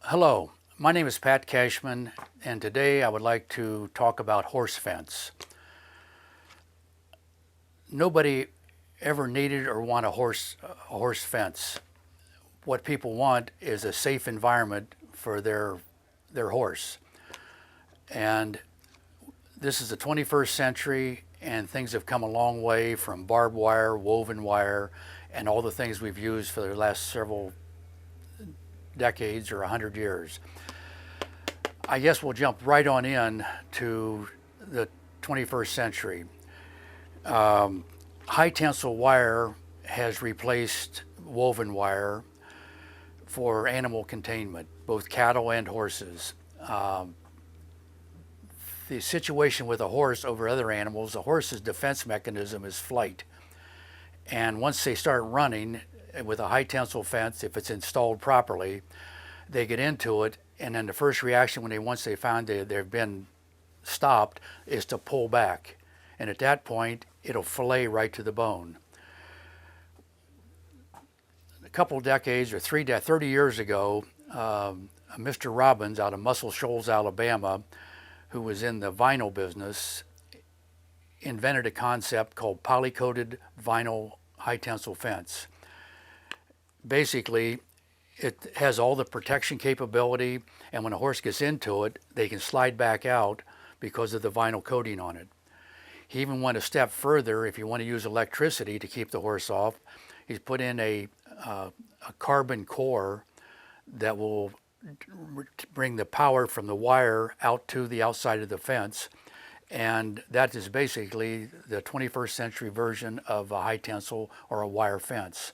Hello, my name is Pat Cashman, and today I would like to talk about horse fence. Nobody ever needed or want a horse fence. What people want is a safe environment for their horse. And this is the 21st century, and things have come a long way from barbed wire, woven wire, and all the things we've used for the last several decades or 100 years. I guess we'll jump right on in to the 21st century. High tensile wire has replaced woven wire for animal containment, both cattle and horses. The situation with a horse over other animals, a horse's defense mechanism is flight. And once they start running with a high tensile fence, if it's installed properly, they get into it, and then the first reaction once they find they've been stopped is to pull back. And at that point, it'll fillet right to the bone. A couple of decades or 30 years ago, Mr. Robbins out of Muscle Shoals, Alabama, who was in the vinyl business, invented a concept called poly-coated vinyl high tensile fence. Basically, it has all the protection capability, and when a horse gets into it, they can slide back out because of the vinyl coating on it. He even went a step further. If you want to use electricity to keep the horse off, he's put in a carbon core that will bring the power from the wire out to the outside of the fence, and that is basically the 21st century version of a high tensile or a wire fence.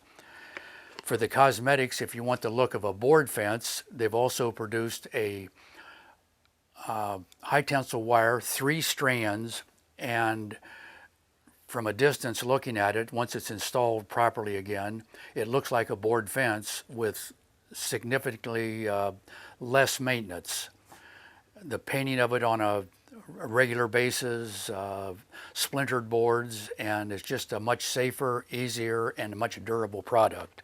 For the cosmetics, if you want the look of a board fence, they've also produced a high tensile wire, 3 strands, and from a distance looking at it, once it's installed properly again, it looks like a board fence with significantly less maintenance. The painting of it on a regular basis, splintered boards, and it's just a much safer, easier, and a much durable product.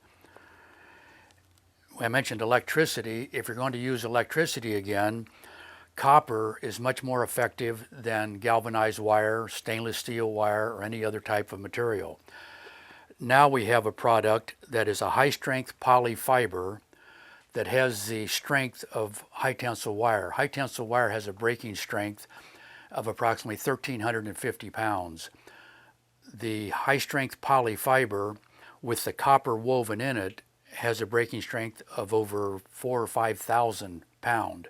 I mentioned electricity. If you're going to use electricity again, copper is much more effective than galvanized wire, stainless steel wire, or any other type of material. Now we have a product that is a high-strength poly fiber that has the strength of high tensile wire. High tensile wire has a breaking strength of approximately 1,350 pounds. The high-strength poly fiber with the copper woven in it has a breaking strength of over 4,000 or 5,000 pounds.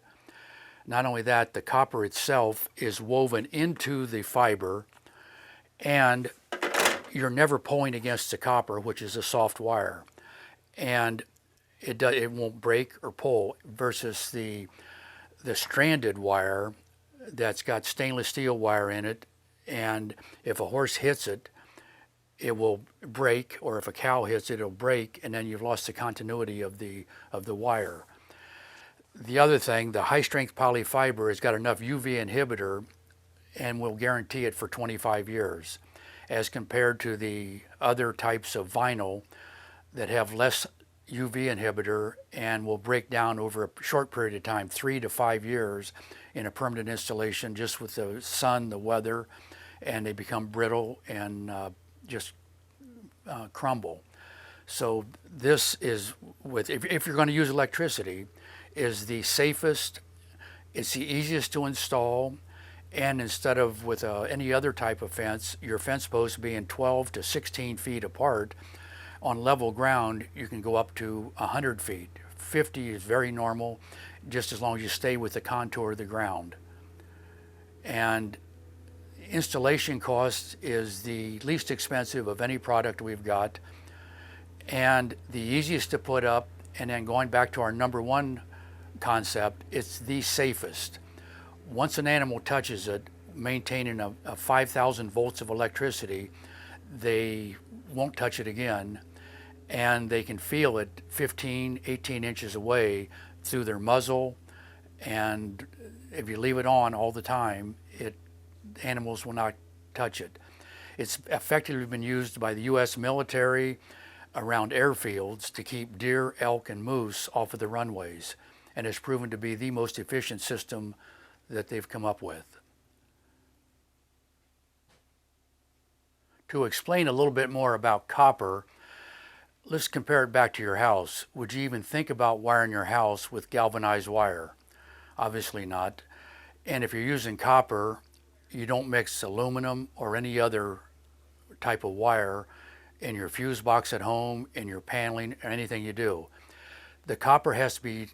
Not only that, the copper itself is woven into the fiber, and you're never pulling against the copper, which is a soft wire, and it won't break or pull, versus the stranded wire that's got stainless steel wire in it, and if a horse hits it, it will break, or if a cow hits it, it'll break, and then you've lost the continuity of the wire. The other thing, the high-strength poly fiber has got enough UV inhibitor and will guarantee it for 25 years, as compared to the other types of vinyl that have less UV inhibitor and will break down over a short period of time, 3 to 5 years in a permanent installation, just with the sun, the weather, and they become brittle and just crumble. So this is, if you're going to use electricity, is the safest, it's the easiest to install, and instead of with any other type of fence, your fence posts being 12 to 16 feet apart, on level ground you can go up to 100 feet. 50 is very normal, just as long as you stay with the contour of the ground. And installation cost is the least expensive of any product we've got, and the easiest to put up. And then going back to our number one concept, it's the safest. Once an animal touches it, maintaining a 5,000 volts of electricity, they won't touch it again, and they can feel it 15, 18 inches away through their muzzle, and if you leave it on all the time, animals will not touch it. It's effectively been used by the U.S. military around airfields to keep deer, elk, and moose off of the runways. and has proven to be the most efficient system that they've come up with. To explain a little bit more about copper, let's compare it back to your house. Would you even think about wiring your house with galvanized wire? Obviously not. And if you're using copper, you don't mix aluminum or any other type of wire in your fuse box at home, in your paneling, or anything you do. The copper has to be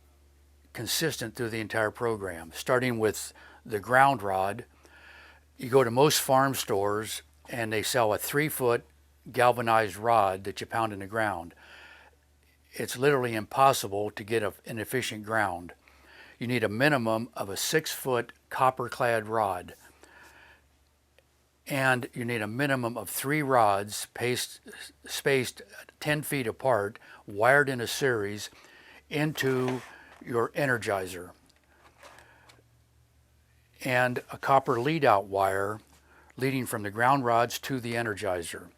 consistent through the entire program, starting with the ground rod. You go to most farm stores and they sell a 3-foot galvanized rod that you pound in the ground. It's literally impossible to get an efficient ground. You need a minimum of a 6-foot copper-clad rod, and you need a minimum of 3 rods spaced 10 feet apart, wired in a series into your energizer, and a copper lead-out wire leading from the ground rods to the energizer.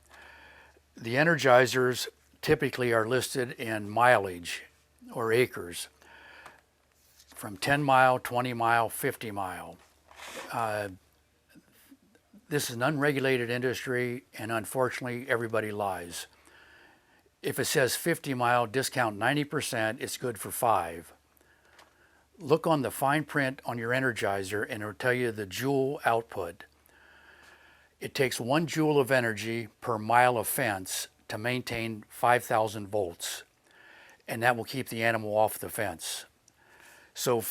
The energizers typically are listed in mileage or acres, from 10 mile, 20 mile, 50 mile. This is an unregulated industry, and unfortunately everybody lies. If it says 50 mile, discount 90%, it's good for 5. Look on the fine print on your energizer and it'll tell you the joule output. It takes 1 joule of energy per mile of fence to maintain 5,000 volts, and that will keep the animal off the fence. So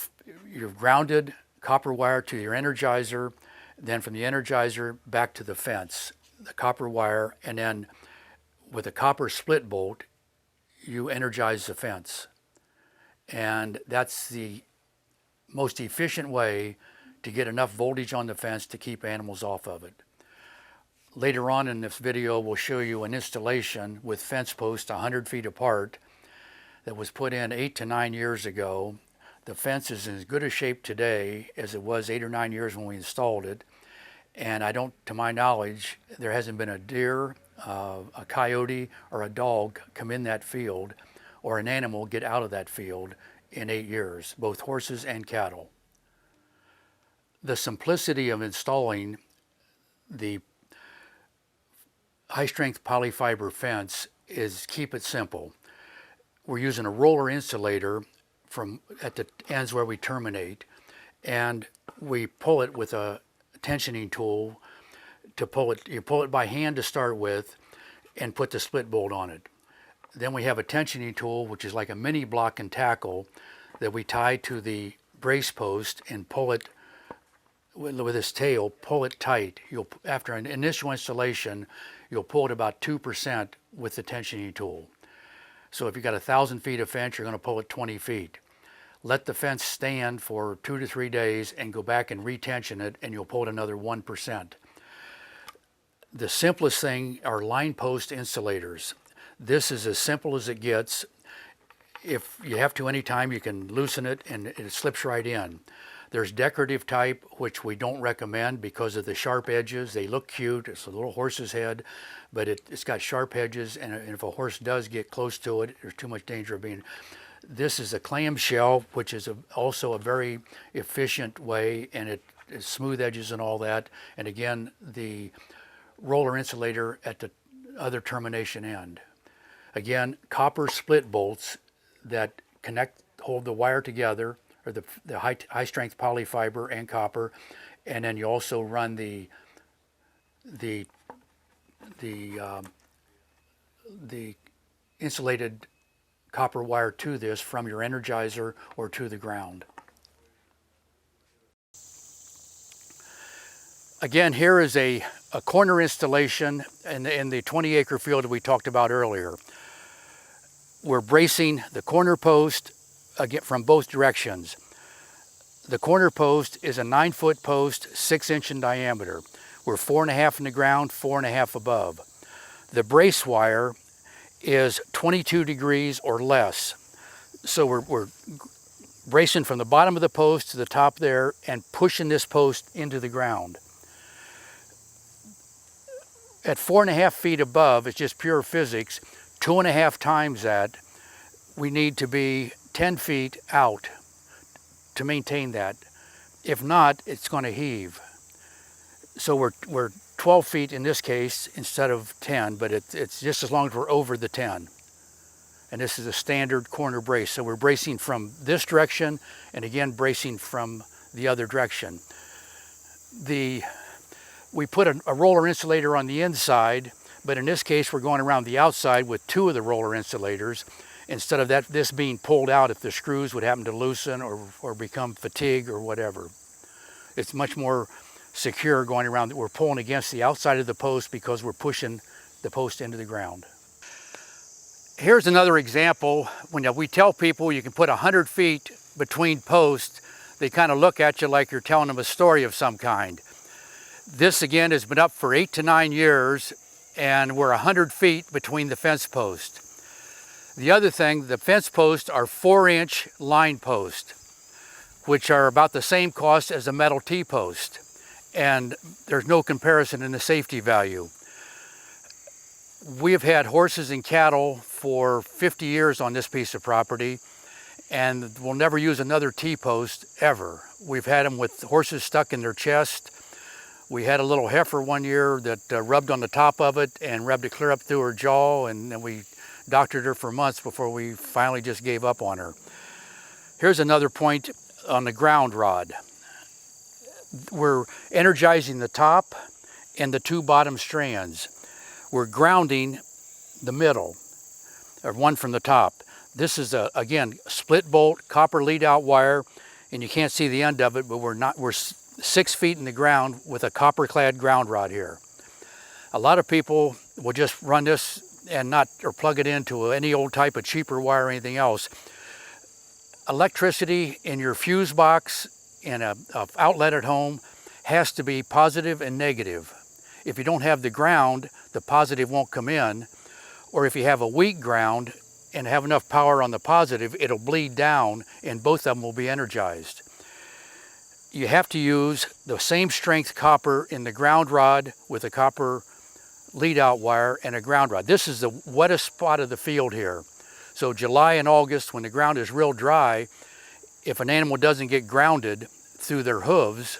you've grounded copper wire to your energizer, then from the energizer back to the fence, the copper wire, and then with a copper split bolt, you energize the fence. And that's the most efficient way to get enough voltage on the fence to keep animals off of it. Later on in this video, we'll show you an installation with fence posts 100 feet apart that was put in 8 to 9 years ago. The fence is in as good a shape today as it was 8 or 9 years when we installed it. And to my knowledge, there hasn't been a deer, a coyote, or a dog come in that field, or an animal get out of that field in 8 years, both horses and cattle. The simplicity of installing the high-strength polyfiber fence is keep it simple. We're using a roller insulator at the ends where we terminate, and we pull it with a tensioning tool to pull it. You pull it by hand to start with and put the split bolt on it. Then we have a tensioning tool, which is like a mini block and tackle, that we tie to the brace post and pull it with this tail, pull it tight. After an initial installation, you'll pull it about 2% with the tensioning tool. So if you've got 1,000 feet of fence, you're going to pull it 20 feet. Let the fence stand for 2 to 3 days and go back and retension it, and you'll pull it another 1%. The simplest thing are line post insulators. This is as simple as it gets. If you have to anytime, you can loosen it and it slips right in. There's decorative type, which we don't recommend because of the sharp edges. They look cute. It's a little horse's head, but it's got sharp edges, and if a horse does get close to it, there's too much danger of being. This is a clamshell, which is also a very efficient way, and it is smooth edges and all that. And again, the roller insulator at the other termination end. Again, copper split bolts that hold the wire together, or the high strength polyfiber and copper, and then you also run the insulated copper wire to this from your energizer or to the ground. Again, here is a corner installation in the 20-acre field that we talked about earlier. We're bracing the corner post again from both directions. The corner post is a 9-foot post, 6-inch in diameter. We're 4.5 in the ground, 4.5 above. The brace wire is 22 degrees or less. So we're bracing from the bottom of the post to the top there and pushing this post into the ground. At 4.5 feet above, it's just pure physics. 2.5 times that, we need to be 10 feet out. to maintain that. If not, it's going to heave. So we're 12 feet in this case instead of 10, but it's just as long as we're over the 10. And this is a standard corner brace. So we're bracing from this direction and again bracing from the other direction. We put a roller insulator on the inside, but in this case we're going around the outside with 2 of the roller insulators instead of this being pulled out if the screws would happen to loosen or become fatigue or whatever. It's much more secure going around. We're pulling against the outside of the post because we're pushing the post into the ground. Here's another example. When we tell people you can put 100 feet between posts, they kind of look at you like you're telling them a story of some kind. This again has been up for 8 to 9 years and we're 100 feet between the fence posts. The other thing, the fence posts are 4-inch line posts, which are about the same cost as a metal T-post. And there's no comparison in the safety value. We have had horses and cattle for 50 years on this piece of property, and we'll never use another T-post ever. We've had them with horses stuck in their chest. We had a little heifer one year that rubbed on the top of it and rubbed it clear up through her jaw, and then we doctored her for months before we finally just gave up on her. Here's another point on the ground rod. We're energizing the top and the 2 bottom strands. We're grounding the middle, or one from the top. This is again, split bolt, copper lead out wire, and you can't see the end of it, but we're 6 feet in the ground with a copper clad ground rod here. A lot of people will just run this and or plug it into any old type of cheaper wire or anything else. Electricity in your fuse box in a outlet at home has to be positive and negative. If you don't have the ground, the positive won't come in, or if you have a weak ground and have enough power on the positive, it'll bleed down and both of them will be energized. You have to use the same strength copper in the ground rod with a copper lead out wire and a ground rod. This is the wettest spot of the field here. So July and August, when the ground is real dry, if an animal doesn't get grounded through their hooves,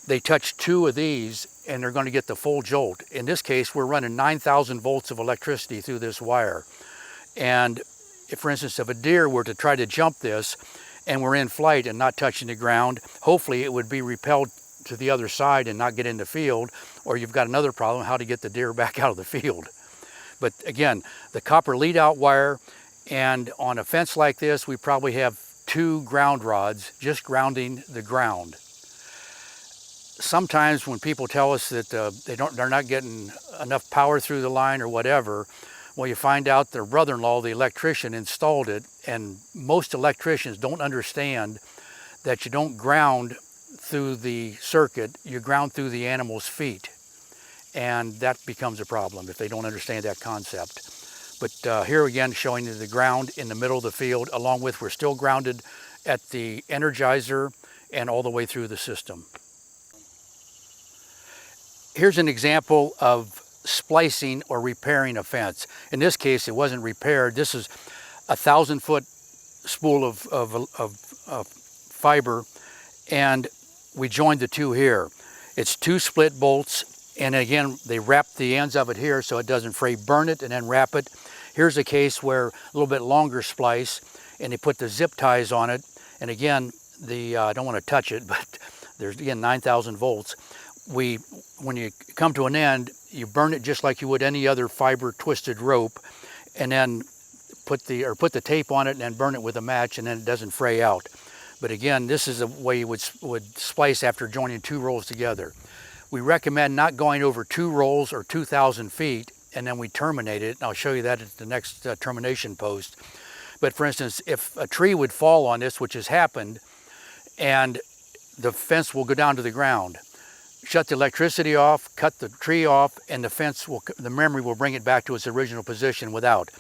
they touch 2 of these and they're going to get the full jolt. In this case, we're running 9,000 volts of electricity through this wire. And if, for instance, if a deer were to try to jump this and we're in flight and not touching the ground, hopefully it would be repelled to the other side and not get in the field, or you've got another problem, how to get the deer back out of the field. But again, the copper lead out wire, and on a fence like this, we probably have 2 ground rods just grounding the ground. Sometimes when people tell us that they're not getting enough power through the line or whatever, well, you find out their brother-in-law, the electrician, installed it, and most electricians don't understand that you don't ground through the circuit, you ground through the animal's feet. And that becomes a problem if they don't understand that concept. But here again, showing you the ground in the middle of the field, along with we're still grounded at the energizer and all the way through the system. Here's an example of splicing or repairing a fence. In this case, it wasn't repaired. This is a 1,000-foot spool of fiber, and we joined the 2 here. It's 2 split bolts, and again, they wrap the ends of it here so it doesn't fray. Burn it and then wrap it. Here's a case where a little bit longer splice, and they put the zip ties on it. And again, I don't want to touch it, but there's again 9,000 volts. When you come to an end, you burn it just like you would any other fiber twisted rope, and then put the tape on it and then burn it with a match, and then it doesn't fray out. But again, this is the way you would splice after joining 2 rolls together. We recommend not going over 2 rolls or 2,000 feet, and then we terminate it. And I'll show you that at the next termination post. But for instance, if a tree would fall on this, which has happened, and the fence will go down to the ground, shut the electricity off, cut the tree off, and the memory will bring it back to its original position without.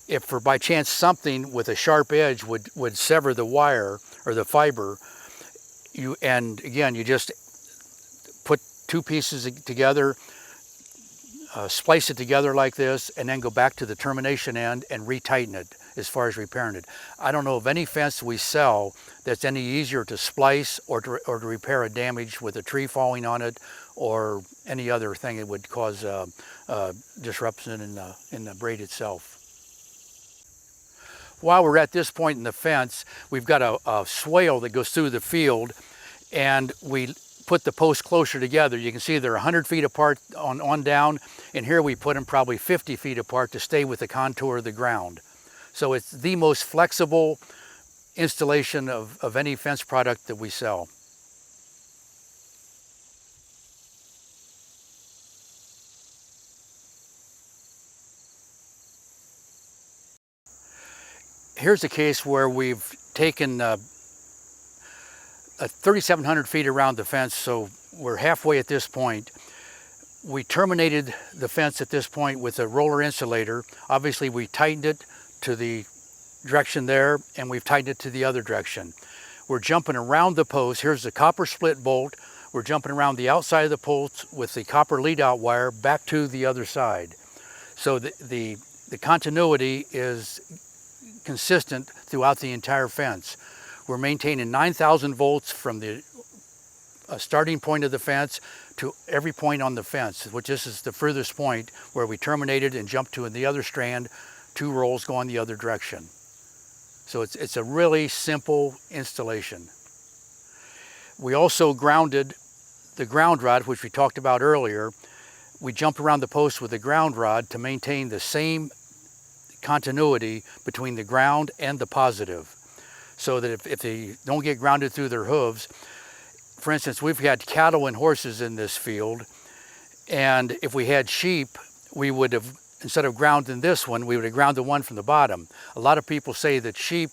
If for by chance something with a sharp edge would sever the wire or the fiber, you just put 2 pieces together, splice it together like this, and then go back to the termination end and retighten it. as far as repairing it. I don't know of any fence we sell that's any easier to splice or to repair a damage with a tree falling on it or any other thing that would cause disruption in the braid itself. While we're at this point in the fence, we've got a swale that goes through the field, and we put the posts closer together. You can see they're 100 feet apart on down, and here we put them probably 50 feet apart to stay with the contour of the ground. So it's the most flexible installation of any fence product that we sell. Here's a case where we've taken 3,700 feet around the fence, so we're halfway at this point. We terminated the fence at this point with a roller insulator. Obviously, we tightened it to the direction there, and we've tightened it to the other direction. We're jumping around the post. Here's the copper split bolt. We're jumping around the outside of the post with the copper lead-out wire back to the other side. So the continuity is consistent throughout the entire fence. We're maintaining 9,000 volts from the starting point of the fence to every point on the fence, which this is the furthest point where we terminated and jumped to the other strand, 2 rolls going the other direction. So it's a really simple installation. We also grounded the ground rod, which we talked about earlier. We jumped around the post with the ground rod to maintain the same continuity between the ground and the positive, so that if they don't get grounded through their hooves. For instance, we've had cattle and horses in this field, and if we had sheep, we would have, instead of grounding this one, we would have grounded one from the bottom. A lot of people say that sheep,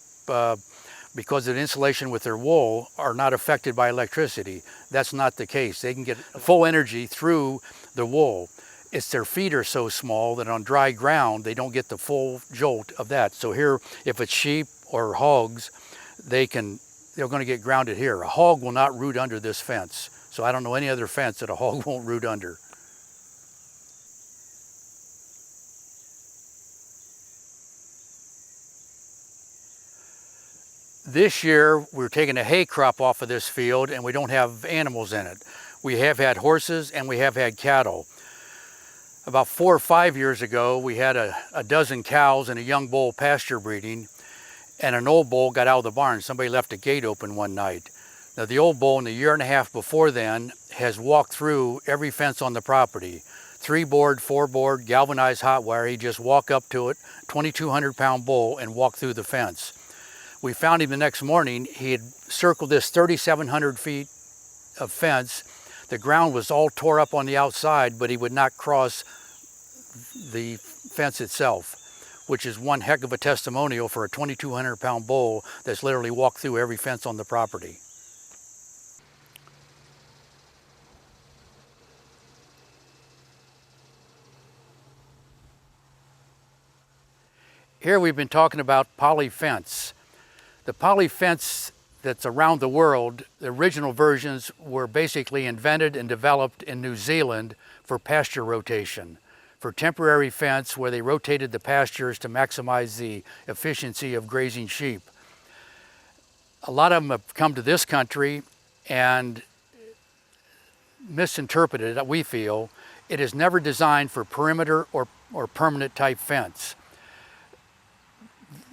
because of the insulation with their wool, are not affected by electricity. That's not the case. They can get full energy through the wool. It's their feet are so small that on dry ground, they don't get the full jolt of that. So here, if it's sheep or hogs, they're going to get grounded here. A hog will not root under this fence. So I don't know any other fence that a hog won't root under. This year, we're taking a hay crop off of this field, and we don't have animals in it. We have had horses and we have had cattle. About 4 or 5 years ago, we had a dozen cows and a young bull pasture breeding, and an old bull got out of the barn. Somebody left a gate open one night. Now, the old bull in the year and a half before then has walked through every fence on the property. 3-board, 4-board, galvanized hot wire. He just walked up to it, 2,200-pound bull, and walked through the fence. We found him the next morning. He had circled this 3,700 feet of fence. The ground was all tore up on the outside, but he would not cross the fence itself, which is one heck of a testimonial for a 2,200-pound bull that's literally walked through every fence on the property. Here we've been talking about poly fence. The poly fence that's around the world, the original versions were basically invented and developed in New Zealand for pasture rotation, for temporary fence where they rotated the pastures to maximize the efficiency of grazing sheep. A lot of them have come to this country and misinterpreted, we feel. It is never designed for perimeter or permanent type fence.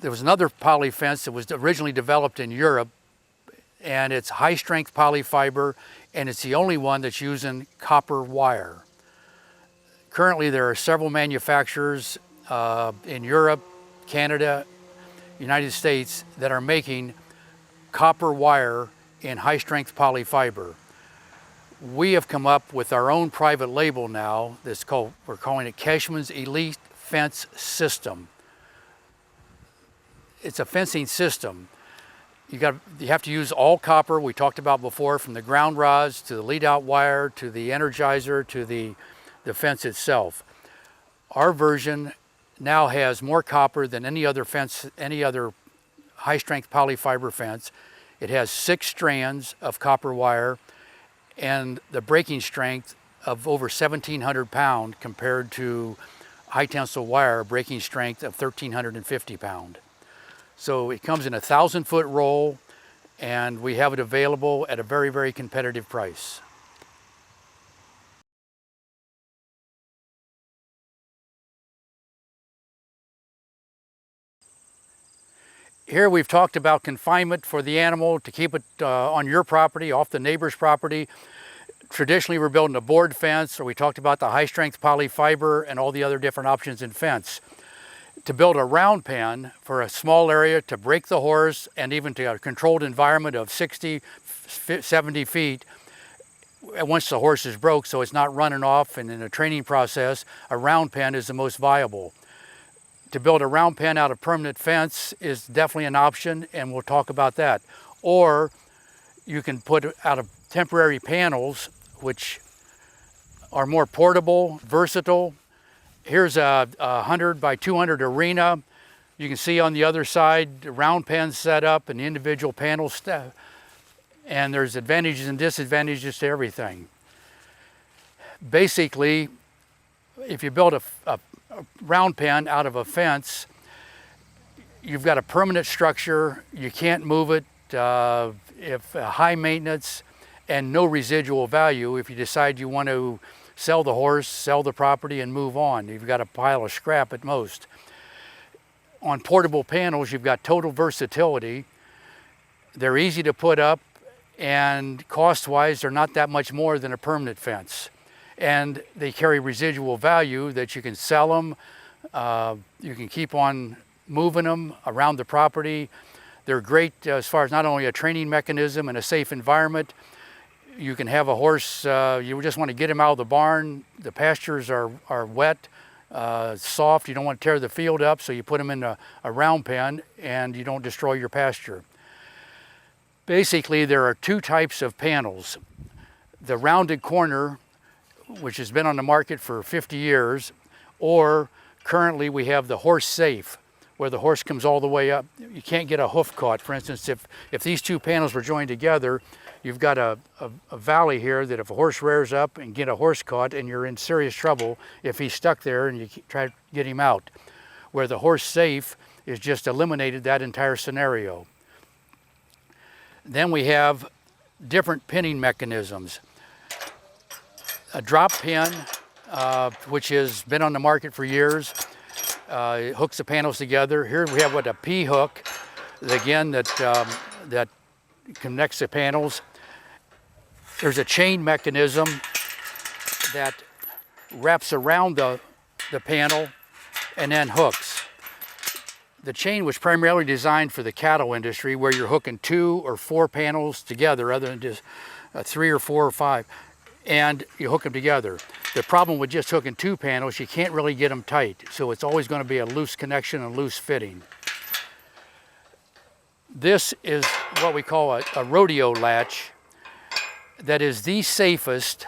There was another poly fence that was originally developed in Europe, and it's high strength polyfiber, and it's the only one that's using copper wire. Currently, there are several manufacturers in Europe, Canada, United States that are making copper wire in high strength polyfiber. We have come up with our own private label now that's called, we're calling it Cashman's Elite Fence System. It's a fencing system. You have to use all copper, we talked about before, from the ground rods to the lead out wire to the energizer to the fence itself. Our version now has more copper than any other fence, any other high strength polyfiber fence. It has 6 strands of copper wire and the breaking strength of over 1,700 pound compared to high tensile wire breaking strength of 1,350 pound. So it comes in a 1,000-foot roll, and we have it available at a very, very competitive price. Here we've talked about confinement for the animal to keep it on your property, off the neighbor's property. Traditionally, we're building a board fence, or we talked about the high-strength poly fiber and all the other different options in fence. To build a round pen for a small area to break the horse, and even to a controlled environment of 60, 70 feet, once the horse is broke, so it's not running off, and in a training process, a round pen is the most viable. To build a round pen out of permanent fence is definitely an option, and we'll talk about that. Or you can put out of temporary panels, which are more portable, versatile. Here's a 100 by 200 arena. You can see on the other side, the round pen set up and the individual panels, and there's advantages and disadvantages to everything. Basically, if you build a round pen out of a fence, you've got a permanent structure, you can't move it, if high maintenance and no residual value. If you decide you want to sell the horse, sell the property and move on, you've got a pile of scrap at most. On portable panels, you've got total versatility. They're easy to put up, and cost-wise, they're not that much more than a permanent fence. And they carry residual value that you can sell them, you can keep on moving them around the property. They're great as far as not only a training mechanism and a safe environment. You can have a horse, you just want to get him out of the barn. The pastures are wet, soft. You don't want to tear the field up, so you put him in a round pen and you don't destroy your pasture. Basically, there are two types of panels. The rounded corner, which has been on the market for 50 years, or currently we have the horse safe, where the horse comes all the way up. You can't get a hoof caught. For instance, if these two panels were joined together, you've got a valley here that if a horse rears up and get a horse caught, and you're in serious trouble if he's stuck there and you try to get him out. Where the horse safe is just eliminated that entire scenario. Then we have different pinning mechanisms. A drop pin, which has been on the market for years. It hooks the panels together. Here we have what a P hook, again, that connects the panels. There's a chain mechanism that wraps around the panel and then hooks. The chain was primarily designed for the cattle industry, where you're hooking 2 or 4 panels together, rather than just 3 or 4 or 5. And you hook them together. The problem with just hooking 2 panels, you can't really get them tight. So it's always going to be a loose connection and loose fitting. This is what we call a rodeo latch that is the safest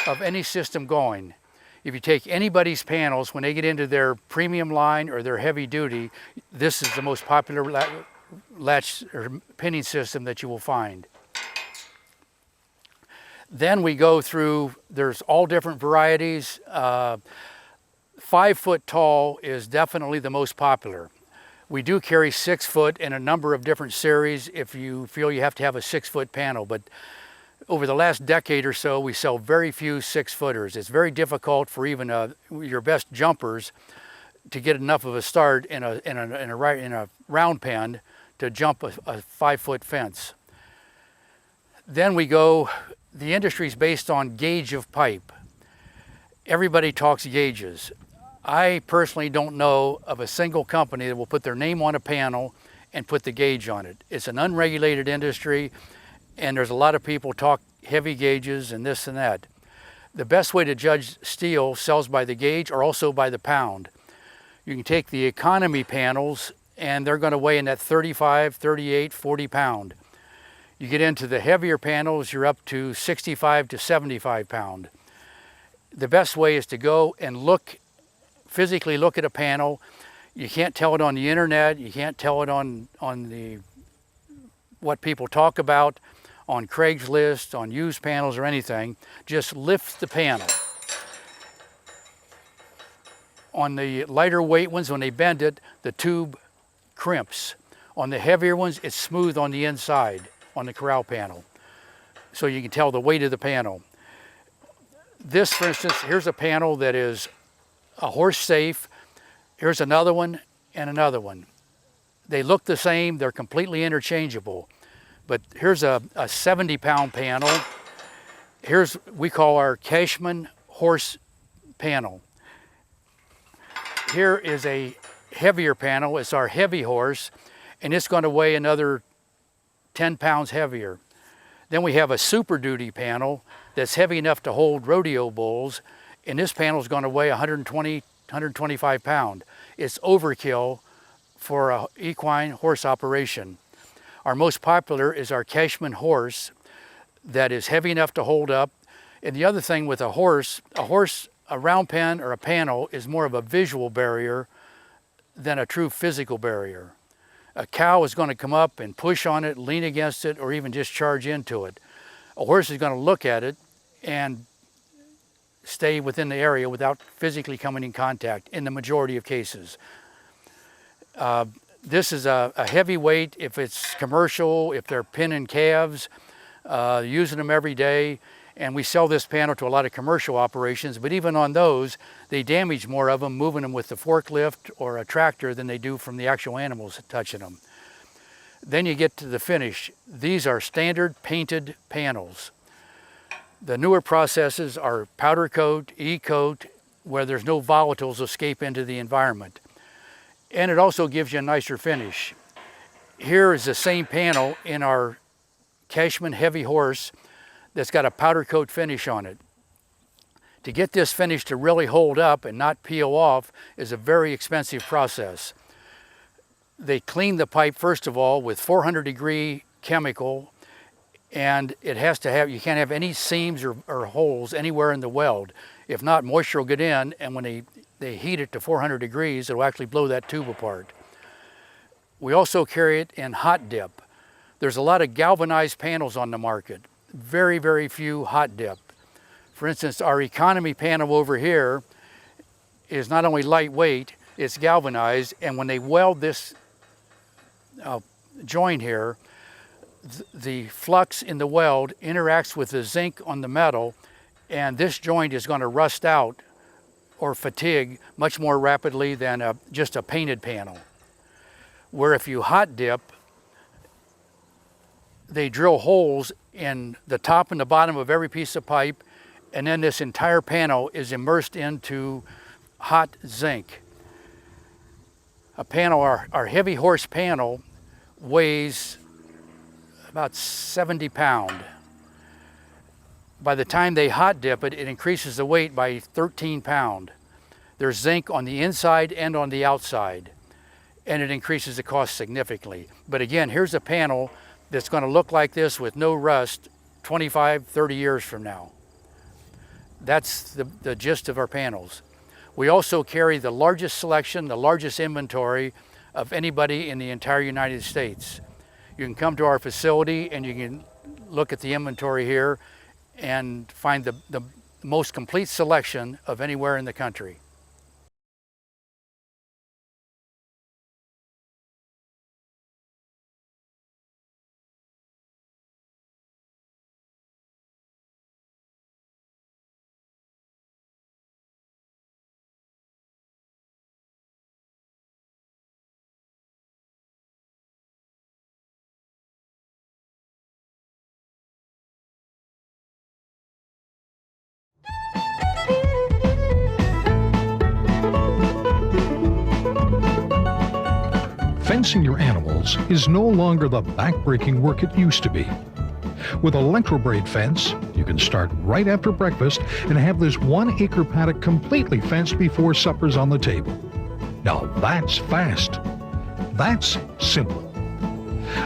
of any system going. If you take anybody's panels, when they get into their premium line or their heavy duty, this is the most popular latch or pinning system that you will find. Then we go through, there's all different varieties. 5 foot tall is definitely the most popular. We do carry 6 foot in a number of different series if you feel you have to have a 6 foot panel, but over the last decade or so, we sell very few 6 footers. It's very difficult for even your best jumpers to get enough of a start in a round pen to jump a 5 foot fence. Then we go, the industry is based on gauge of pipe. Everybody talks gauges. I personally don't know of a single company that will put their name on a panel and put the gauge on it. It's an unregulated industry, and there's a lot of people talk heavy gauges and this and that. The best way to judge steel sells by the gauge or also by the pound. You can take the economy panels and they're going to weigh in that 35, 38, 40 pound. You get into the heavier panels, you're up to 65 to 75 pound. The best way is to go and physically look at a panel. You can't tell it on the internet, you can't tell it on what people talk about, on Craigslist, on used panels or anything. Just lift the panel. On the lighter weight ones, when they bend it, the tube crimps. On the heavier ones, it's smooth on the inside, on the corral panel. So you can tell the weight of the panel. This, for instance, here's a panel that is a horse safe. Here's another one and another one. They look the same, they're completely interchangeable. But here's a 70-pound panel. Here's, we call our Cashman horse panel. Here is a heavier panel, it's our heavy horse, and it's going to weigh another 10 pounds heavier. Then we have a Super Duty panel that's heavy enough to hold rodeo bulls, and this panel is going to weigh 120, 125 pounds. It's overkill for an equine horse operation. Our most popular is our Cashman horse that is heavy enough to hold up. And the other thing with a horse, a round pen or a panel is more of a visual barrier than a true physical barrier. A cow is going to come up and push on it, lean against it, or even just charge into it. A horse is going to look at it and stay within the area without physically coming in contact in the majority of cases. This is a heavy weight if it's commercial, if they're pinning calves, using them every day. And we sell this panel to a lot of commercial operations, but even on those, they damage more of them moving them with the forklift or a tractor than they do from the actual animals touching them. Then you get to the finish. These are standard painted panels. The newer processes are powder coat, e-coat, where there's no volatiles escape into the environment. And it also gives you a nicer finish. Here is the same panel in our Cashman heavy horse that's got a powder coat finish on it. To get this finish to really hold up and not peel off is a very expensive process. They clean the pipe first of all with 400-degree chemical, and it has to have, you can't have any seams or holes anywhere in the weld. If not, moisture will get in, and when they heat it to 400 degrees, it'll actually blow that tube apart. We also carry it in hot dip. There's a lot of galvanized panels on the market. Very, very few hot dip. For instance, our economy panel over here is not only lightweight, it's galvanized, and when they weld this joint here, the flux in the weld interacts with the zinc on the metal, and this joint is going to rust out or fatigue much more rapidly than just a painted panel. Where if you hot dip, they drill holes in the top and the bottom of every piece of pipe, and then this entire panel is immersed into hot zinc. A panel, our heavy horse panel, weighs about 70 pounds. By the time they hot dip it, it increases the weight by 13 pounds. There's zinc on the inside and on the outside, and it increases the cost significantly. But again, here's a panel that's going to look like this with no rust 25, 30 years from now. That's the gist of our panels. We also carry the largest selection, the largest inventory of anybody in the entire United States. You can come to our facility and you can look at the inventory here and find the most complete selection of anywhere in the country. Fencing your animals is no longer the back-breaking work it used to be. With Electrobraid Fence, you can start right after breakfast and have this 1-acre paddock completely fenced before supper's on the table. Now that's fast. That's simple.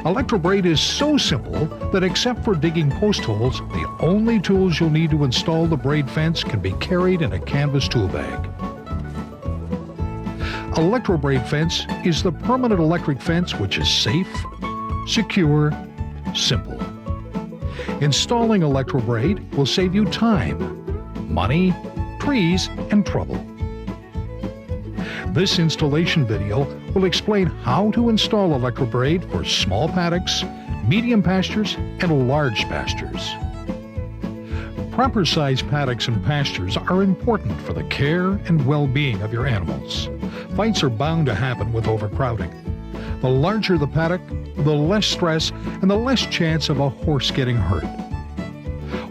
Electrobraid is so simple that except for digging post holes, the only tools you'll need to install the braid fence can be carried in a canvas tool bag. Electrobraid Fence is the permanent electric fence which is safe, secure, simple. Installing Electrobraid will save you time, money, trees, and trouble. This installation video will explain how to install Electrobraid for small paddocks, medium pastures, and large pastures. Proper sized paddocks and pastures are important for the care and well-being of your animals. Fights are bound to happen with overcrowding. The larger the paddock, the less stress and the less chance of a horse getting hurt.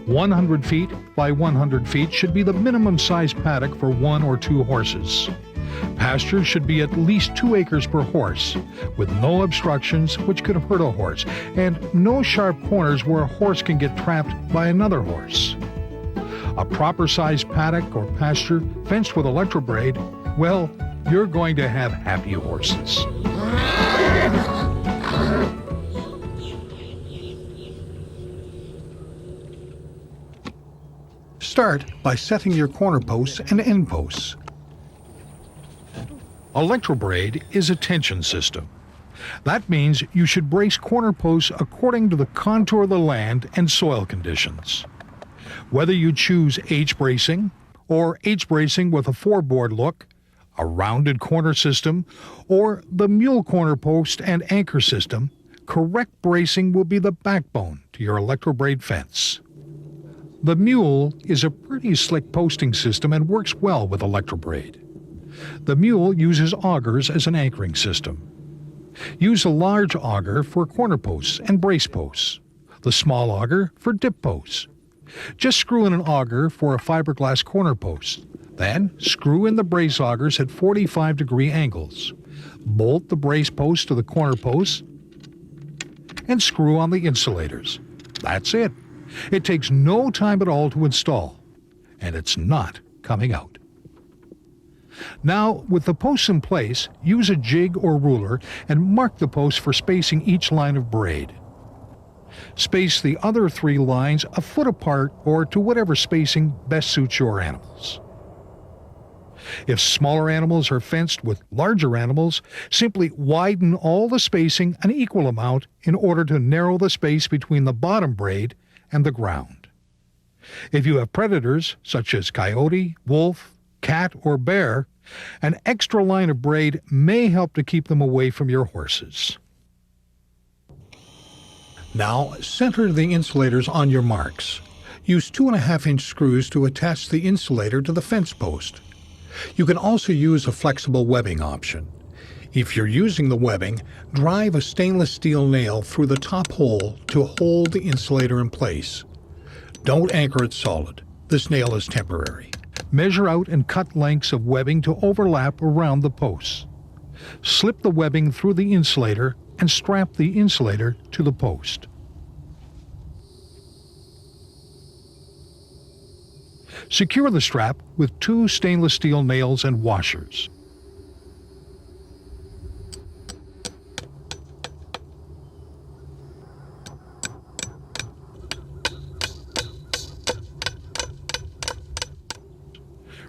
100 feet by 100 feet should be the minimum size paddock for 1 or 2 horses. Pasture should be at least 2 acres per horse, with no obstructions which could hurt a horse, and no sharp corners where a horse can get trapped by another horse. A proper sized paddock or pasture fenced with Electrobraid, well, you're going to have happy horses. Start by setting your corner posts and end posts. Electrobraid is a tension system. That means you should brace corner posts according to the contour of the land and soil conditions. Whether you choose H-bracing or H-bracing with a 4-board look, a rounded corner system, or the mule corner post and anchor system, correct bracing will be the backbone to your Electrobraid fence. The mule is a pretty slick posting system and works well with Electrobraid. The mule uses augers as an anchoring system. Use a large auger for corner posts and brace posts, the small auger for dip posts. Just screw in an auger for a fiberglass corner post. Then screw in the brace augers at 45-degree angles. Bolt the brace post to the corner posts and screw on the insulators. That's it. It takes no time at all to install, and it's not coming out. Now, with the posts in place, use a jig or ruler and mark the posts for spacing each line of braid. Space the other 3 lines a foot apart or to whatever spacing best suits your animals. If smaller animals are fenced with larger animals, simply widen all the spacing an equal amount in order to narrow the space between the bottom braid and the ground. If you have predators such as coyote, wolf, cat, or bear, an extra line of braid may help to keep them away from your horses. Now, center the insulators on your marks. Use 2.5-inch screws to attach the insulator to the fence post. You can also use a flexible webbing option. If you're using the webbing, drive a stainless steel nail through the top hole to hold the insulator in place. Don't anchor it solid. This nail is temporary. Measure out and cut lengths of webbing to overlap around the posts. Slip the webbing through the insulator and strap the insulator to the post. Secure the strap with 2 stainless steel nails and washers.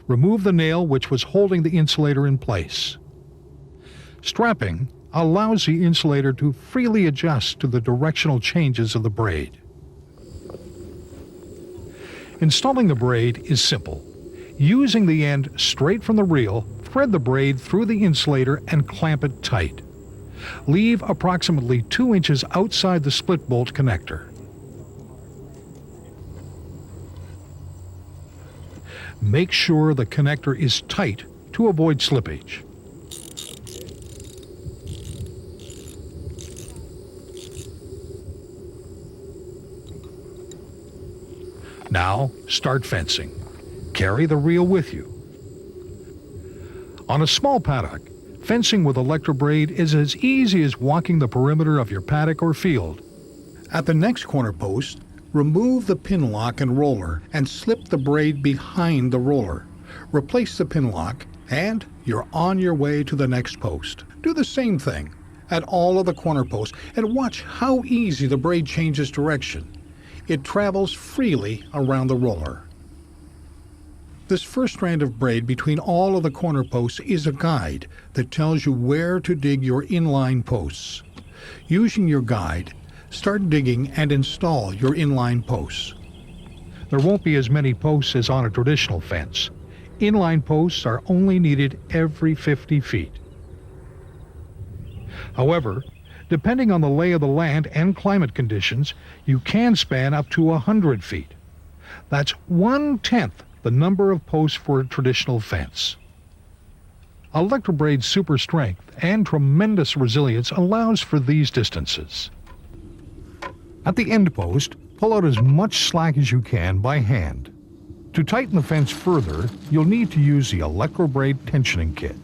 Remove the nail which was holding the insulator in place. Strapping allows the insulator to freely adjust to the directional changes of the braid. Installing the braid is simple. Using the end straight from the reel, thread the braid through the insulator and clamp it tight. Leave approximately 2 inches outside the split bolt connector. Make sure the connector is tight to avoid slippage. Now, start fencing. Carry the reel with you. On a small paddock, fencing with Electrobraid is as easy as walking the perimeter of your paddock or field. At the next corner post, remove the pin lock and roller and slip the braid behind the roller. Replace the pin lock and you're on your way to the next post. Do the same thing at all of the corner posts and watch how easy the braid changes direction. It travels freely around the roller. This first strand of braid between all of the corner posts is a guide that tells you where to dig your inline posts. Using your guide, start digging and install your inline posts. There won't be as many posts as on a traditional fence. Inline posts are only needed every 50 feet. However, depending on the lay of the land and climate conditions, you can span up to 100 feet. That's 1/10 the number of posts for a traditional fence. Electrobraid's super strength and tremendous resilience allows for these distances. At the end post, pull out as much slack as you can by hand. To tighten the fence further, you'll need to use the Electrobraid tensioning kit.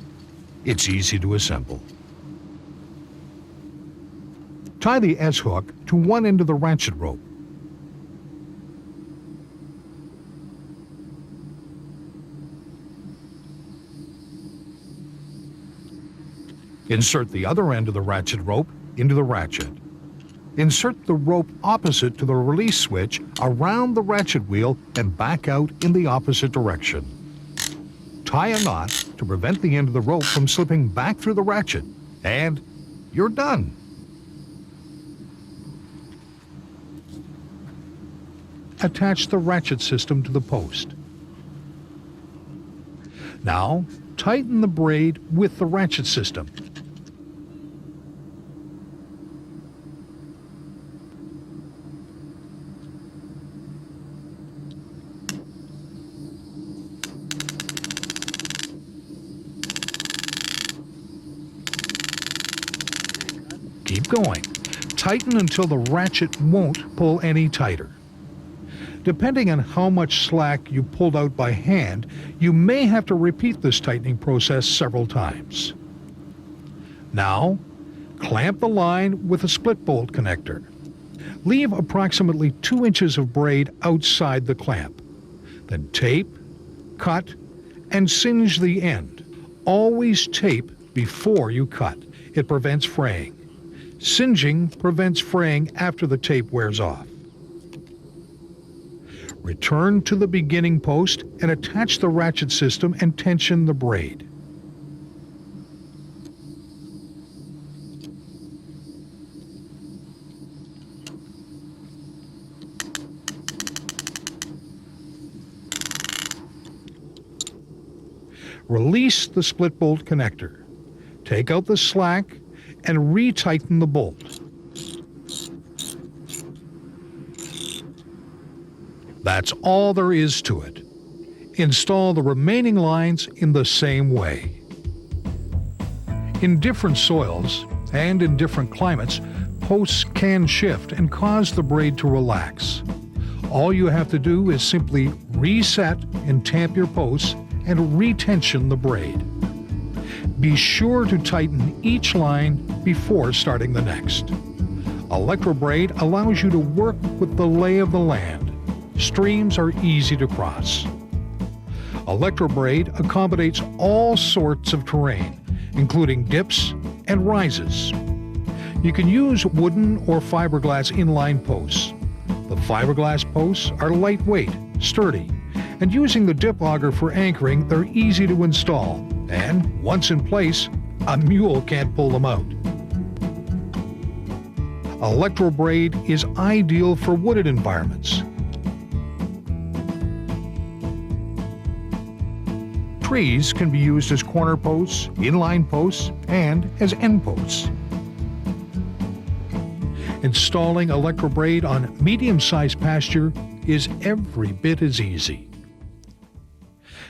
It's easy to assemble. Tie the S-hook to one end of the ratchet rope. Insert the other end of the ratchet rope into the ratchet. Insert the rope opposite to the release switch around the ratchet wheel and back out in the opposite direction. Tie a knot to prevent the end of the rope from slipping back through the ratchet, and you're done. Attach the ratchet system to the post. Now, tighten the braid with the ratchet system. Keep going. Tighten until the ratchet won't pull any tighter. Depending on how much slack you pulled out by hand, you may have to repeat this tightening process several times. Now, clamp the line with a split bolt connector. Leave approximately 2 inches of braid outside the clamp. Then tape, cut, and singe the end. Always tape before you cut. It prevents fraying. Singeing prevents fraying after the tape wears off. Return to the beginning post and attach the ratchet system and tension the braid. Release the split bolt connector. Take out the slack and retighten the bolt. That's all there is to it. Install the remaining lines in the same way. In different soils and in different climates, posts can shift and cause the braid to relax. All you have to do is simply reset and tamp your posts and retension the braid. Be sure to tighten each line before starting the next. Electrobraid allows you to work with the lay of the land. Streams are easy to cross. Electrobraid accommodates all sorts of terrain, including dips and rises. You can use wooden or fiberglass inline posts. The fiberglass posts are lightweight, sturdy, and using the dip auger for anchoring, they're easy to install. And once in place, a mule can't pull them out. Electrobraid is ideal for wooded environments. Trees can be used as corner posts, inline posts, and as end posts. Installing Electrobraid on medium-sized pasture is every bit as easy.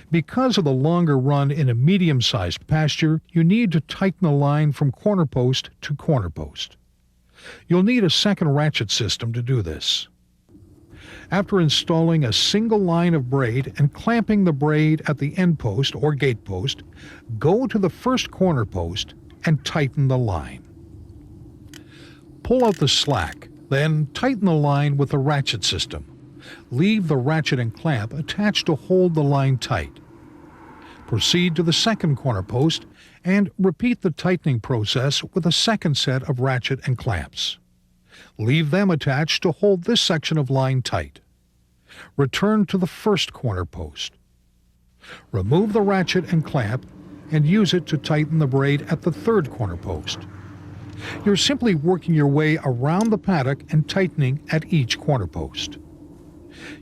Because of the longer run in a medium-sized pasture, you need to tighten the line from corner post to corner post. You'll need a second ratchet system to do this. After installing a single line of braid and clamping the braid at the end post or gate post, go to the first corner post and tighten the line. Pull out the slack, then tighten the line with the ratchet system. Leave the ratchet and clamp attached to hold the line tight. Proceed to the second corner post and repeat the tightening process with a second set of ratchet and clamps. Leave them attached to hold this section of line tight. Return to the first corner post. Remove the ratchet and clamp and use it to tighten the braid at the third corner post. You're simply working your way around the paddock and tightening at each corner post.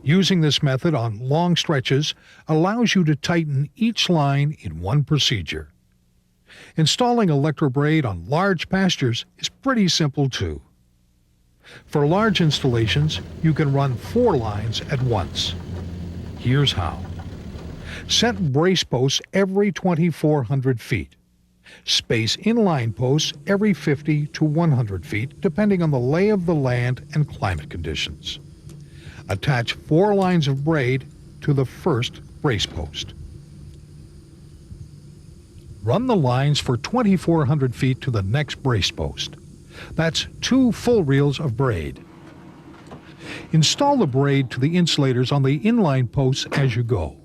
Using this method on long stretches allows you to tighten each line in one procedure. Installing Electrobraid on large pastures is pretty simple too. For large installations, you can run 4 lines at once. Here's how. Set brace posts every 2,400 feet. Space inline posts every 50 to 100 feet, depending on the lay of the land and climate conditions. Attach 4 lines of braid to the first brace post. Run the lines for 2,400 feet to the next brace post. That's 2 full reels of braid. Install the braid to the insulators on the inline posts as you go.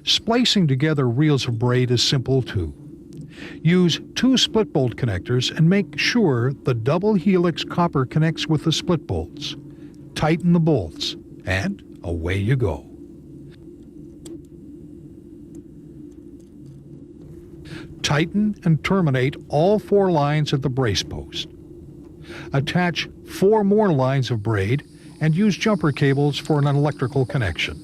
Splicing together reels of braid is simple too. Use 2 split bolt connectors and make sure the double helix copper connects with the split bolts. Tighten the bolts, and away you go. Tighten and terminate all 4 lines at the brace post. Attach 4 more lines of braid and use jumper cables for an electrical connection.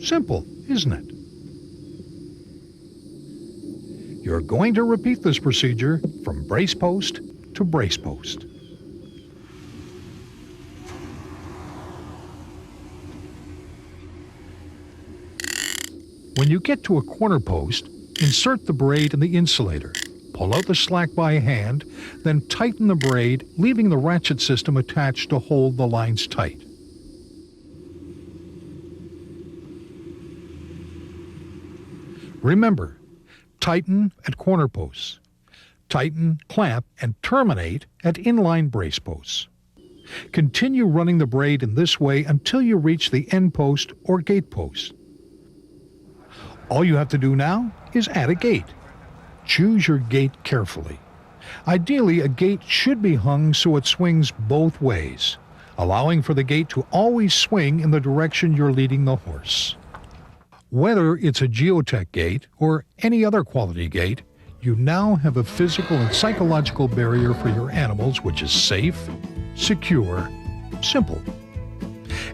Simple, isn't it? You're going to repeat this procedure from brace post to brace post. When you get to a corner post, insert the braid in the insulator. Pull out the slack by hand, then tighten the braid, leaving the ratchet system attached to hold the lines tight. Remember, tighten at corner posts. Tighten, clamp, and terminate at inline brace posts. Continue running the braid in this way until you reach the end post or gate post. All you have to do now is add a gate. Choose your gate carefully. Ideally, a gate should be hung so it swings both ways, allowing for the gate to always swing in the direction you're leading the horse. Whether it's a geotech gate or any other quality gate, you now have a physical and psychological barrier for your animals which is safe, secure, simple.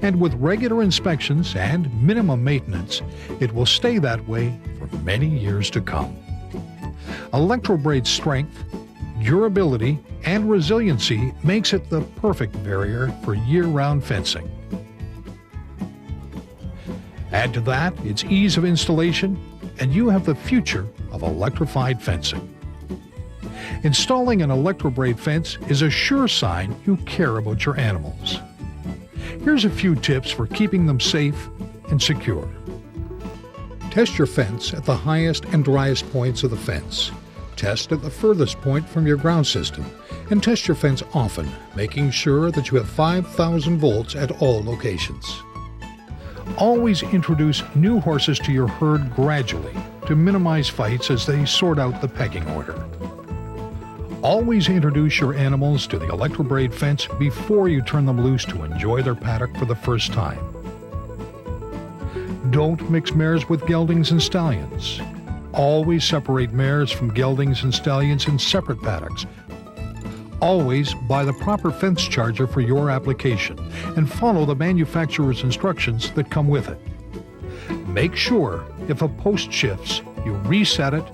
And with regular inspections and minimum maintenance, it will stay that way for many years to come. Electrobraid's strength, durability, and resiliency makes it the perfect barrier for year-round fencing. Add to that its ease of installation, and you have the future of electrified fencing. Installing an Electrobraid fence is a sure sign you care about your animals. Here's a few tips for keeping them safe and secure. Test your fence at the highest and driest points of the fence. Test at the furthest point from your ground system, and test your fence often, making sure that you have 5,000 volts at all locations. Always introduce new horses to your herd gradually to minimize fights as they sort out the pecking order. Always introduce your animals to the Electrobraid fence before you turn them loose to enjoy their paddock for the first time. Don't mix mares with geldings and stallions. Always separate mares from geldings and stallions in separate paddocks. Always buy the proper fence charger for your application and follow the manufacturer's instructions that come with it. Make sure if a post shifts, you reset it,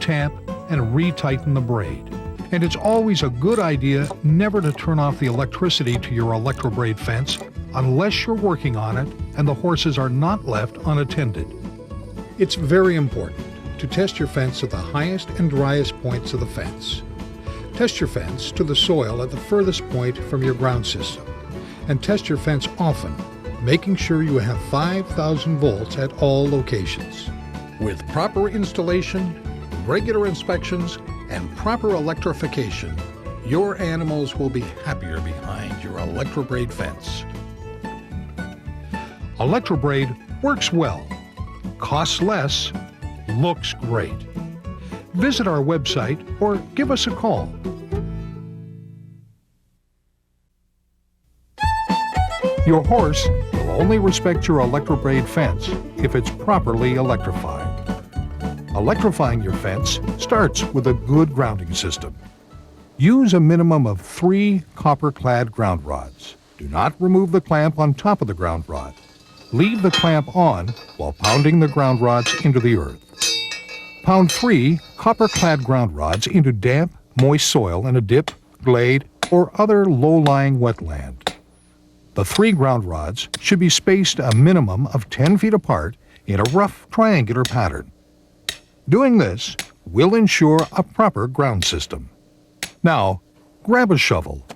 tamp, and retighten the braid. And it's always a good idea never to turn off the electricity to your Electrobraid fence unless you're working on it and the horses are not left unattended. It's very important to test your fence at the highest and driest points of the fence. Test your fence to the soil at the furthest point from your ground system, and test your fence often, making sure you have 5,000 volts at all locations. With proper installation, regular inspections, and proper electrification, your animals will be happier behind your Electrobraid fence. Electrobraid works well, costs less, looks great. Visit our website or give us a call. Your horse will only respect your Electrobraid fence if it's properly electrified. Electrifying your fence starts with a good grounding system. Use a minimum of 3 copper-clad ground rods. Do not remove the clamp on top of the ground rod. Leave the clamp on while pounding the ground rods into the earth. Pound 3 copper-clad ground rods into damp, moist soil in a dip, glade, or other low-lying wetland. The 3 ground rods should be spaced a minimum of 10 feet apart in a rough triangular pattern. Doing this will ensure a proper ground system. Now, grab a shovel.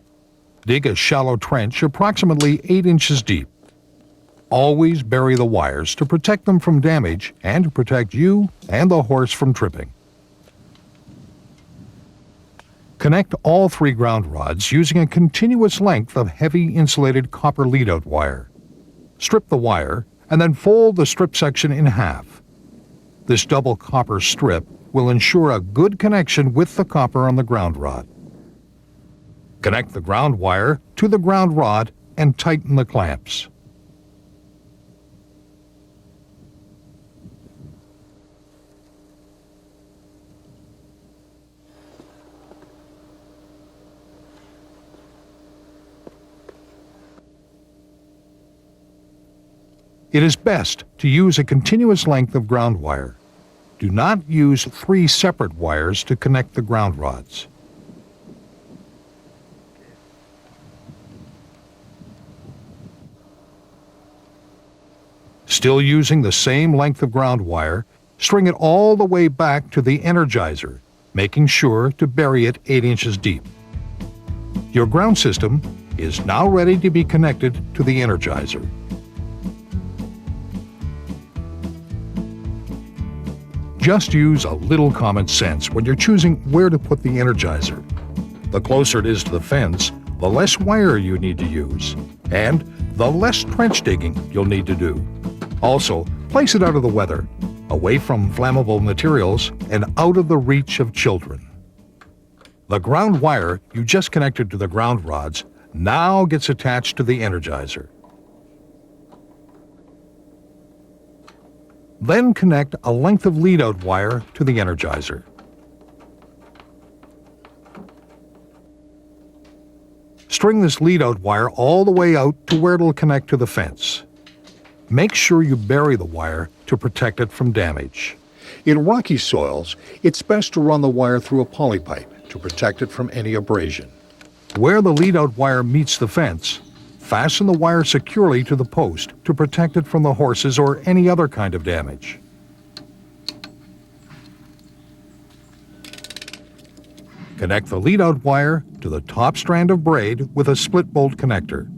Dig a shallow trench approximately 8 inches deep. Always bury the wires to protect them from damage and to protect you and the horse from tripping. Connect all 3 ground rods using a continuous length of heavy insulated copper lead-out wire. Strip the wire and then fold the strip section in half. This double copper strip will ensure a good connection with the copper on the ground rod. Connect the ground wire to the ground rod and tighten the clamps. It is best to use a continuous length of ground wire. Do not use 3 separate wires to connect the ground rods. Still using the same length of ground wire, string it all the way back to the energizer, making sure to bury it 8 inches deep. Your ground system is now ready to be connected to the energizer. Just use a little common sense when you're choosing where to put the energizer. The closer it is to the fence, the less wire you need to use, and the less trench digging you'll need to do. Also, place it out of the weather, away from flammable materials, and out of the reach of children. The ground wire you just connected to the ground rods now gets attached to the energizer. Then connect a length of lead-out wire to the energizer. String this lead-out wire all the way out to where it'll connect to the fence. Make sure you bury the wire to protect it from damage. In rocky soils, it's best to run the wire through a poly pipe to protect it from any abrasion. Where the lead-out wire meets the fence, fasten the wire securely to the post to protect it from the horses or any other kind of damage. Connect the lead-out wire to the top strand of braid with a split bolt connector.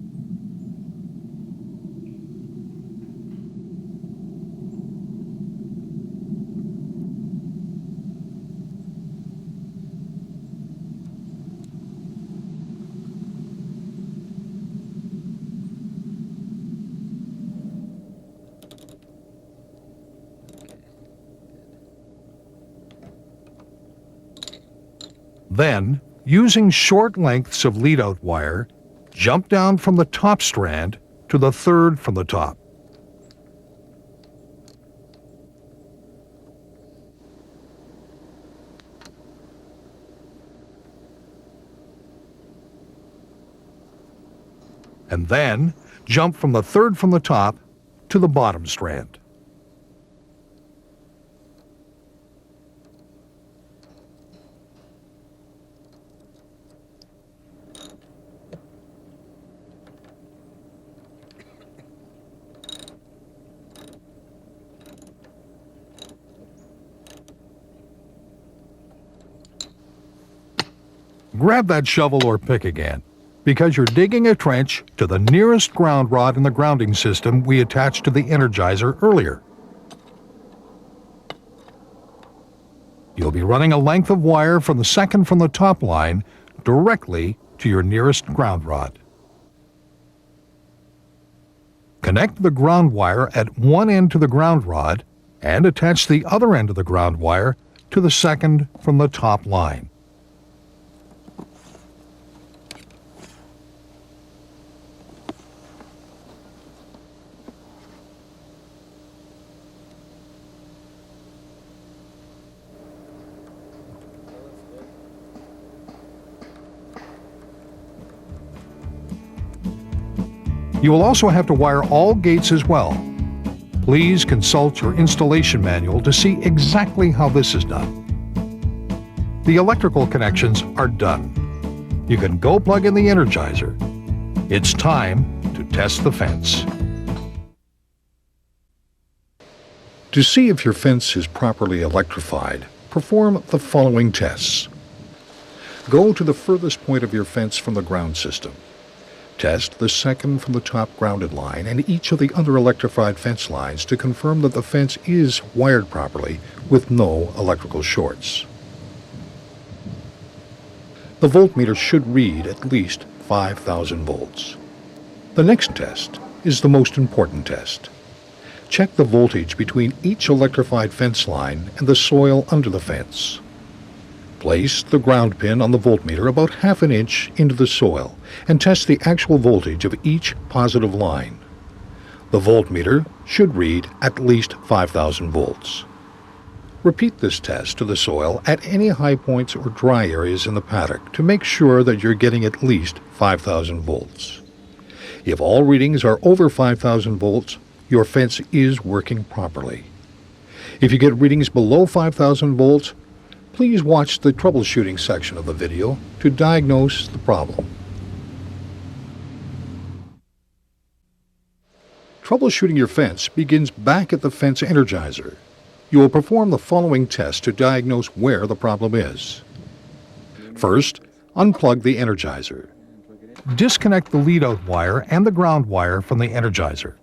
Then, using short lengths of lead-out wire, jump down from the top strand to the third from the top. And then, jump from the third from the top to the bottom strand. Grab that shovel or pick again, because you're digging a trench to the nearest ground rod in the grounding system we attached to the energizer earlier. You'll be running a length of wire from the second from the top line directly to your nearest ground rod. Connect the ground wire at one end to the ground rod and attach the other end of the ground wire to the second from the top line. You will also have to wire all gates as well. Please consult your installation manual to see exactly how this is done. The electrical connections are done. You can go plug in the Energizer. It's time to test the fence. To see if your fence is properly electrified, perform the following tests. Go to the furthest point of your fence from the ground system. Test the second from the top grounded line and each of the other electrified fence lines to confirm that the fence is wired properly with no electrical shorts. The voltmeter should read at least 5,000 volts. The next test is the most important test. Check the voltage between each electrified fence line and the soil under the fence. Place the ground pin on the voltmeter about half an inch into the soil and test the actual voltage of each positive line. The voltmeter should read at least 5,000 volts. Repeat this test to the soil at any high points or dry areas in the paddock to make sure that you're getting at least 5,000 volts. If all readings are over 5,000 volts, your fence is working properly. If you get readings below 5,000 volts, please watch the troubleshooting section of the video to diagnose the problem. Troubleshooting your fence begins back at the fence Energizer. You will perform the following tests to diagnose where the problem is. First, unplug the Energizer. Disconnect the lead-out wire and the ground wire from the Energizer.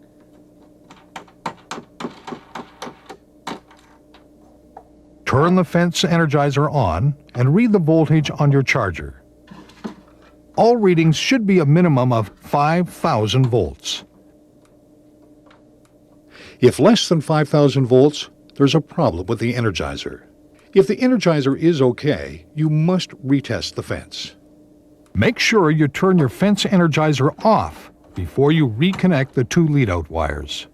Turn the fence Energizer on and read the voltage on your charger. All readings should be a minimum of 5,000 volts. If less than 5,000 volts, there's a problem with the Energizer. If the Energizer is okay, you must retest the fence. Make sure you turn your fence Energizer off before you reconnect the two lead-out wires.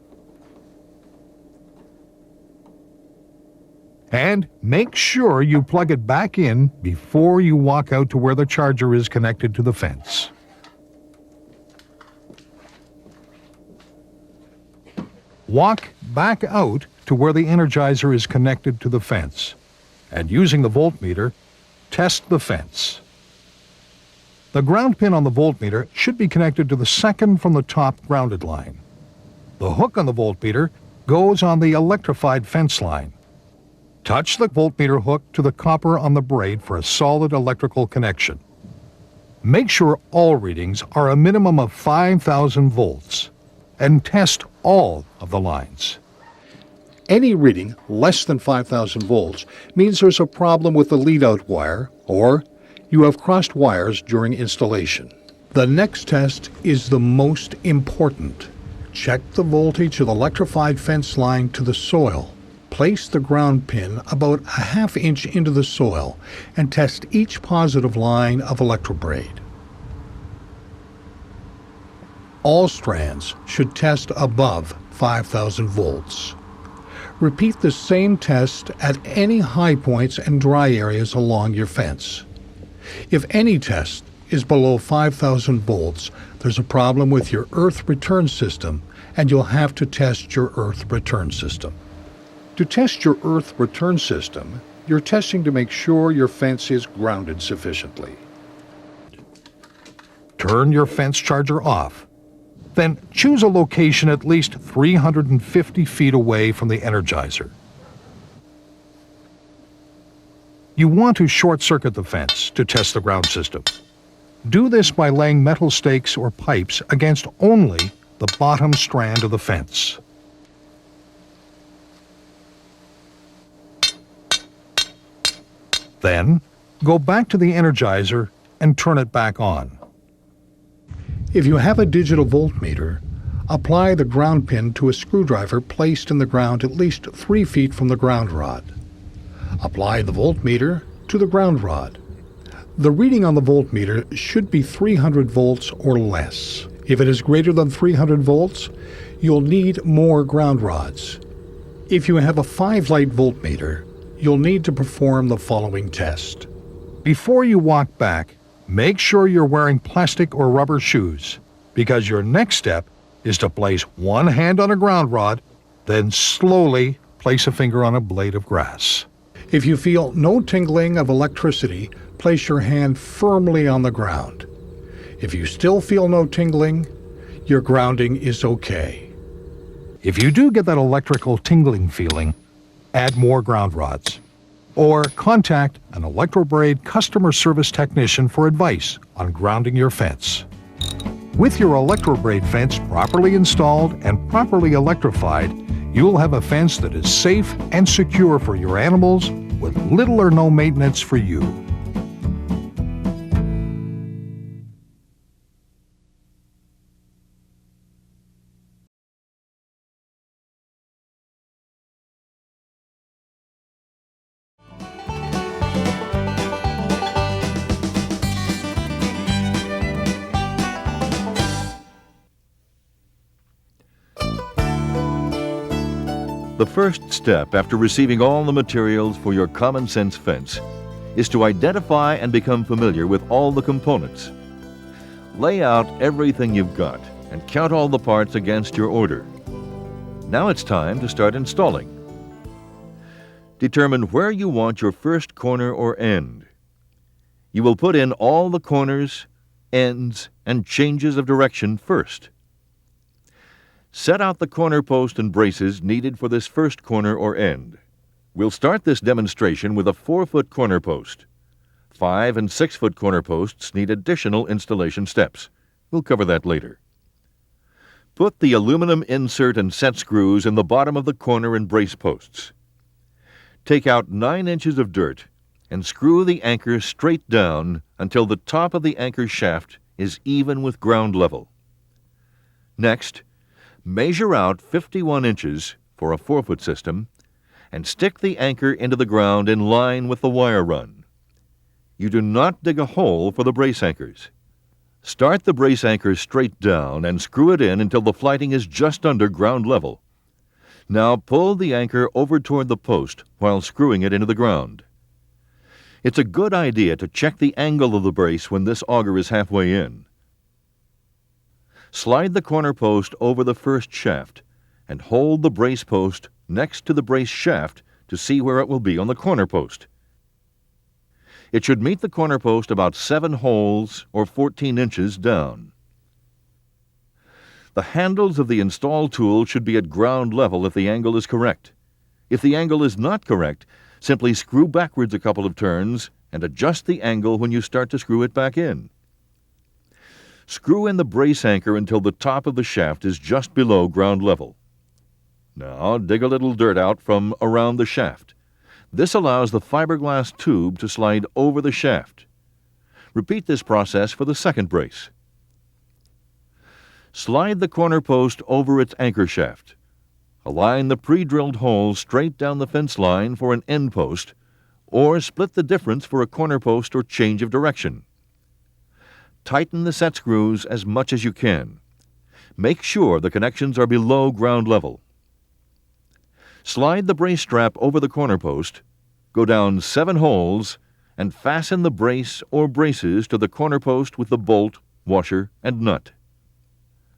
And make sure you plug it back in before you walk out to where the charger is connected to the fence. Walk back out to where the Energizer is connected to the fence, and using the voltmeter, test the fence. The ground pin on the voltmeter should be connected to the second from the top grounded line. The hook on the voltmeter goes on the electrified fence line. Touch the voltmeter hook to the copper on the braid for a solid electrical connection. Make sure all readings are a minimum of 5,000 volts, and test all of the lines. Any reading less than 5,000 volts means there's a problem with the lead-out wire, or you have crossed wires during installation. The next test is the most important. Check the voltage of the electrified fence line to the soil. Place the ground pin about a half inch into the soil and test each positive line of Electrobraid. All strands should test above 5,000 volts. Repeat the same test at any high points and dry areas along your fence. If any test is below 5,000 volts, there's a problem with your earth return system, and you'll have to test your earth return system. To test your earth return system, you're testing to make sure your fence is grounded sufficiently. Turn your fence charger off. Then choose a location at least 350 feet away from the Energizer. You want to short-circuit the fence to test the ground system. Do this by laying metal stakes or pipes against only the bottom strand of the fence. Then, go back to the Energizer and turn it back on. If you have a digital voltmeter, apply the ground pin to a screwdriver placed in the ground at least 3 feet from the ground rod. Apply the voltmeter to the ground rod. The reading on the voltmeter should be 300 volts or less. If it is greater than 300 volts, you'll need more ground rods. If you have a 5-light voltmeter, you'll need to perform the following test. Before you walk back, make sure you're wearing plastic or rubber shoes. because your next step is to place one hand on a ground rod, then slowly place a finger on a blade of grass. If you feel no tingling of electricity, place your hand firmly on the ground. If you still feel no tingling, your grounding is okay. If you do get that electrical tingling feeling, add more ground rods. Or contact an Electrobraid customer service technician for advice on grounding your fence. With your Electrobraid fence properly installed and properly electrified, you'll have a fence that is safe and secure for your animals with little or no maintenance for you. The first step after receiving all the materials for your common sense fence is to identify and become familiar with all the components. Lay out everything you've got and count all the parts against your order. Now it's time to start installing. Determine where you want your first corner or end. You will put in all the corners, ends, and changes of direction first. Set out the corner post and braces needed for this first corner or end. We'll start this demonstration with a 4-foot corner post. 5- and 6-foot corner posts need additional installation steps. We'll cover that later. Put the aluminum insert and set screws in the bottom of the corner and brace posts. Take out 9 inches of dirt and screw the anchor straight down until the top of the anchor shaft is even with ground level. Next, measure out 51 inches for a 4-foot system and stick the anchor into the ground in line with the wire run. You do not dig a hole for the brace anchors. Start the brace anchor straight down and screw it in until the flighting is just under ground level. Now pull the anchor over toward the post while screwing it into the ground. It's a good idea to check the angle of the brace when this auger is halfway in. Slide the corner post over the first shaft and hold the brace post next to the brace shaft to see where it will be on the corner post. It should meet the corner post about 7 holes or 14 inches down. The handles of the install tool should be at ground level if the angle is correct. If the angle is not correct, simply screw backwards a couple of turns and adjust the angle when you start to screw it back in. Screw in the brace anchor until the top of the shaft is just below ground level. Now dig a little dirt out from around the shaft. This allows the fiberglass tube to slide over the shaft. Repeat this process for the second brace. Slide the corner post over its anchor shaft. Align the pre-drilled hole straight down the fence line for an end post, or split the difference for a corner post or change of direction. Tighten the set screws as much as you can. Make sure the connections are below ground level. Slide the brace strap over the corner post, go down 7 holes, and fasten the brace or braces to the corner post with the bolt, washer, and nut.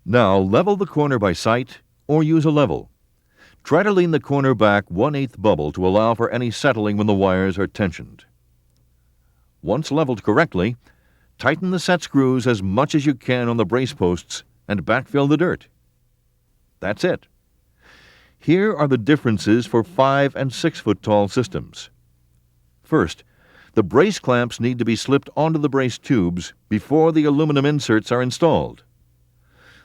Now level the corner by sight or use a level. Try to lean the corner back 1/8 bubble to allow for any settling when the wires are tensioned. Once leveled correctly, tighten the set screws as much as you can on the brace posts and backfill the dirt. That's it. Here are the differences for 5- and 6-foot tall systems. First, the brace clamps need to be slipped onto the brace tubes before the aluminum inserts are installed.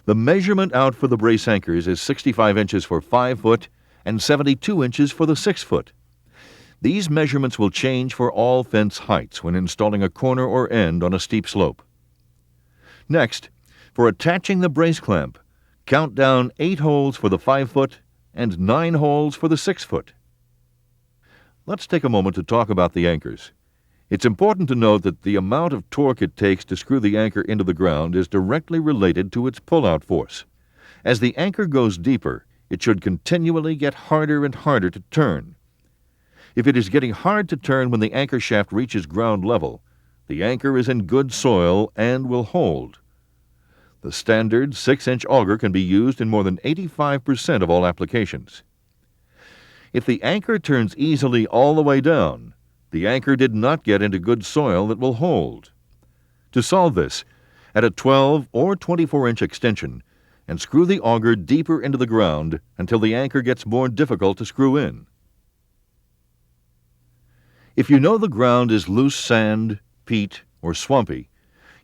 The measurement out for the brace anchors is 65 inches for 5-foot and 72 inches for the 6-foot. These measurements will change for all fence heights when installing a corner or end on a steep slope. Next, for attaching the brace clamp, count down 8 holes for the 5-foot and 9 holes for the 6-foot. Let's take a moment to talk about the anchors. It's important to note that the amount of torque it takes to screw the anchor into the ground is directly related to its pull-out force. As the anchor goes deeper, it should continually get harder and harder to turn. If it is getting hard to turn when the anchor shaft reaches ground level, the anchor is in good soil and will hold. The standard 6-inch auger can be used in more than 85% of all applications. If the anchor turns easily all the way down, the anchor did not get into good soil that will hold. To solve this, add a 12 or 24-inch extension and screw the auger deeper into the ground until the anchor gets more difficult to screw in. If you know the ground is loose sand, peat, or swampy,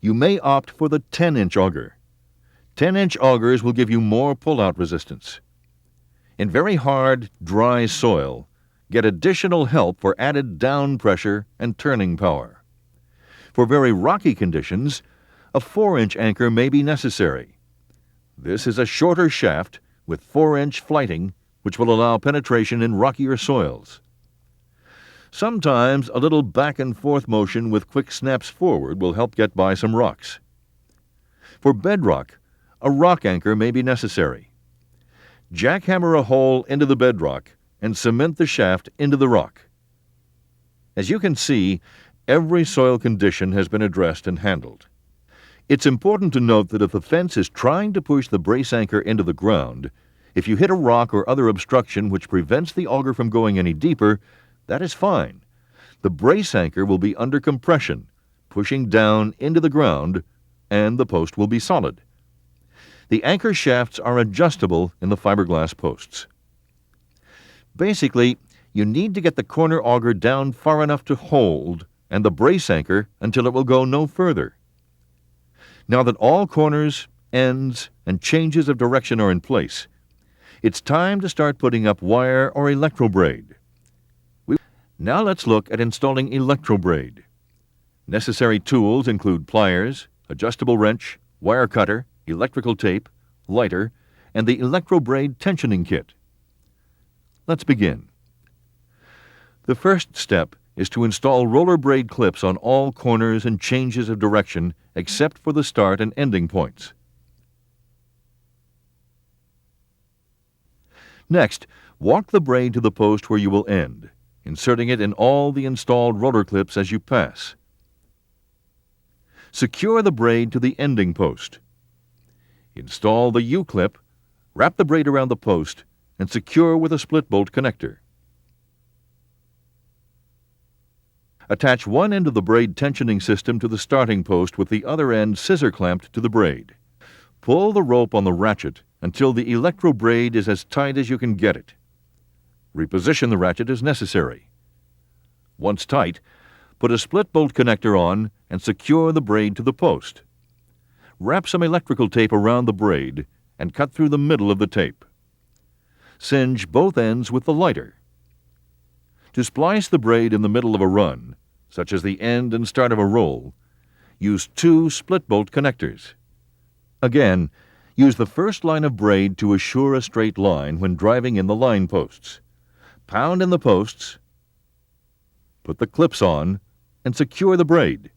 you may opt for the 10-inch auger. 10-inch augers will give you more pull-out resistance. In very hard, dry soil, get additional help for added down pressure and turning power. For very rocky conditions, a 4-inch anchor may be necessary. This is a shorter shaft with 4-inch flighting, which will allow penetration in rockier soils. Sometimes a little back and forth motion with quick snaps forward will help get by some rocks. For bedrock, a rock anchor may be necessary. Jackhammer a hole into the bedrock and cement the shaft into the rock. As you can see, every soil condition has been addressed and handled. It's important to note that if the fence is trying to push the brace anchor into the ground, if you hit a rock or other obstruction which prevents the auger from going any deeper, that is fine. The brace anchor will be under compression, pushing down into the ground, and the post will be solid. The anchor shafts are adjustable in the fiberglass posts. Basically, you need to get the corner auger down far enough to hold and the brace anchor until it will go no further. Now that all corners, ends, and changes of direction are in place, it's time to start putting up wire or electrobraid. Now let's look at installing electrobraid. Necessary tools include pliers, adjustable wrench, wire cutter, electrical tape, lighter, and the electrobraid tensioning kit. Let's begin. The first step is to install roller braid clips on all corners and changes of direction except for the start and ending points. Next, walk the braid to the post where you will end, inserting it in all the installed roller clips as you pass. Secure the braid to the ending post. Install the U-clip, wrap the braid around the post, and secure with a split bolt connector. Attach one end of the braid tensioning system to the starting post with the other end scissor clamped to the braid. Pull the rope on the ratchet until the electrobraid is as tight as you can get it. Reposition the ratchet as necessary. Once tight, put a split bolt connector on and secure the braid to the post. Wrap some electrical tape around the braid and cut through the middle of the tape. Singe both ends with the lighter. To splice the braid in the middle of a run, such as the end and start of a roll, use 2 split bolt connectors. Again, use the first line of braid to assure a straight line when driving in the line posts. Pound in the posts, put the clips on, and secure the braid.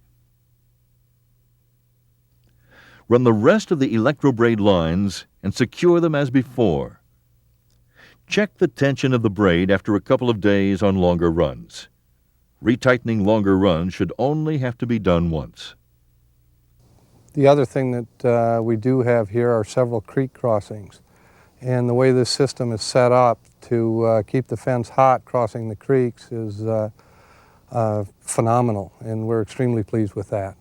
Run the rest of the electrobraid lines and secure them as before. Check the tension of the braid after a couple of days on longer runs. Retightening longer runs should only have to be done once. The other thing that we do have here are several creek crossings. And the way this system is set up to keep the fence hot crossing the creeks is phenomenal, and we're extremely pleased with that.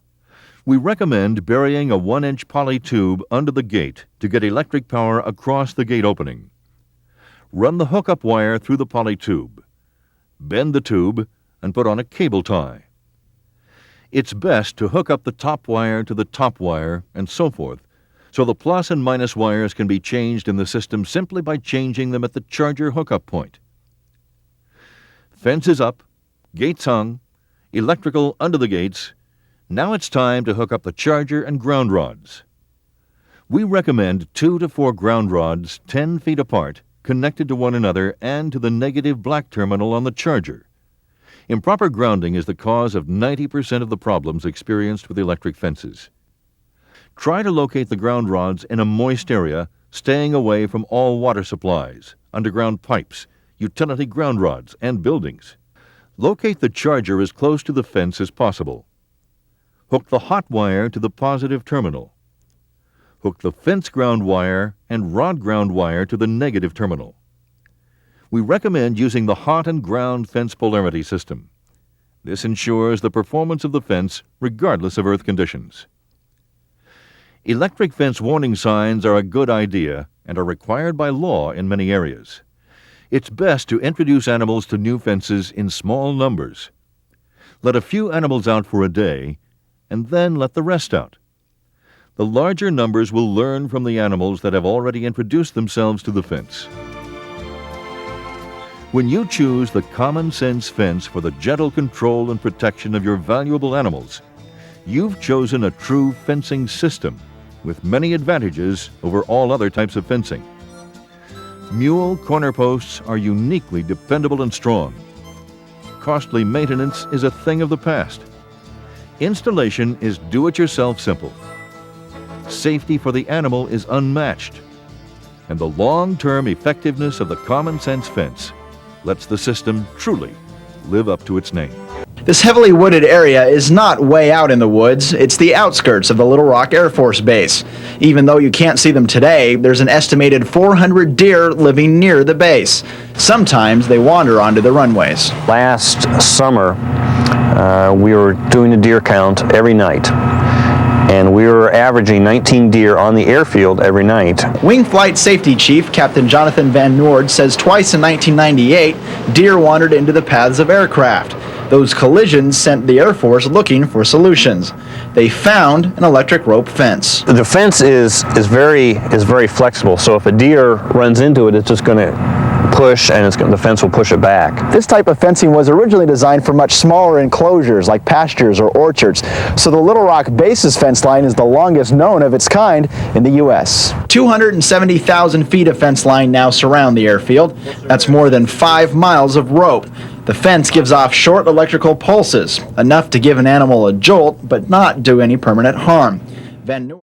We recommend burying a 1-inch poly tube under the gate to get electric power across the gate opening. Run the hookup wire through the poly tube. Bend the tube and put on a cable tie. It's best to hook up the top wire to the top wire and so forth, so the plus and minus wires can be changed in the system simply by changing them at the charger hookup point. Fence is up, gates hung, electrical under the gates. Now it's time to hook up the charger and ground rods. We recommend 2 to 4 ground rods 10 feet apart, connected to one another and to the negative black terminal on the charger. Improper grounding is the cause of 90% of the problems experienced with electric fences. Try to locate the ground rods in a moist area, staying away from all water supplies, underground pipes, utility ground rods, and buildings. Locate the charger as close to the fence as possible. Hook the hot wire to the positive terminal. Hook the fence ground wire and rod ground wire to the negative terminal. We recommend using the hot and ground fence polarity system. This ensures the performance of the fence regardless of earth conditions. Electric fence warning signs are a good idea and are required by law in many areas. It's best to introduce animals to new fences in small numbers. Let a few animals out for a day, and then let the rest out. The larger numbers will learn from the animals that have already introduced themselves to the fence. When you choose the common sense fence for the gentle control and protection of your valuable animals, you've chosen a true fencing system with many advantages over all other types of fencing. Mule corner posts are uniquely dependable and strong. Costly maintenance is a thing of the past. Installation is do-it-yourself simple. Safety for the animal is unmatched. And the long-term effectiveness of the common sense fence lets the system truly live up to its name. This heavily wooded area is not way out in the woods, it's the outskirts of the Little Rock Air Force Base. Even though you can't see them today, there's an estimated 400 deer living near the base. Sometimes they wander onto the runways. Last summer, we were doing a deer count every night, and we were averaging 19 deer on the airfield every night. Wing Flight Safety Chief Captain Jonathan Van Noord says twice in 1998, deer wandered into the paths of aircraft. Those collisions sent the Air Force looking for solutions. They found an electric rope fence. The fence is very flexible, so if a deer runs into it, it's just going to push, and the fence will push it back. This type of fencing was originally designed for much smaller enclosures like pastures or orchards, so the Little Rock Base's fence line is the longest known of its kind in the U.S. 270,000 feet of fence line now surround the airfield. That's more than 5 miles of rope. The fence gives off short electrical pulses, enough to give an animal a jolt, but not do any permanent harm. Van Noord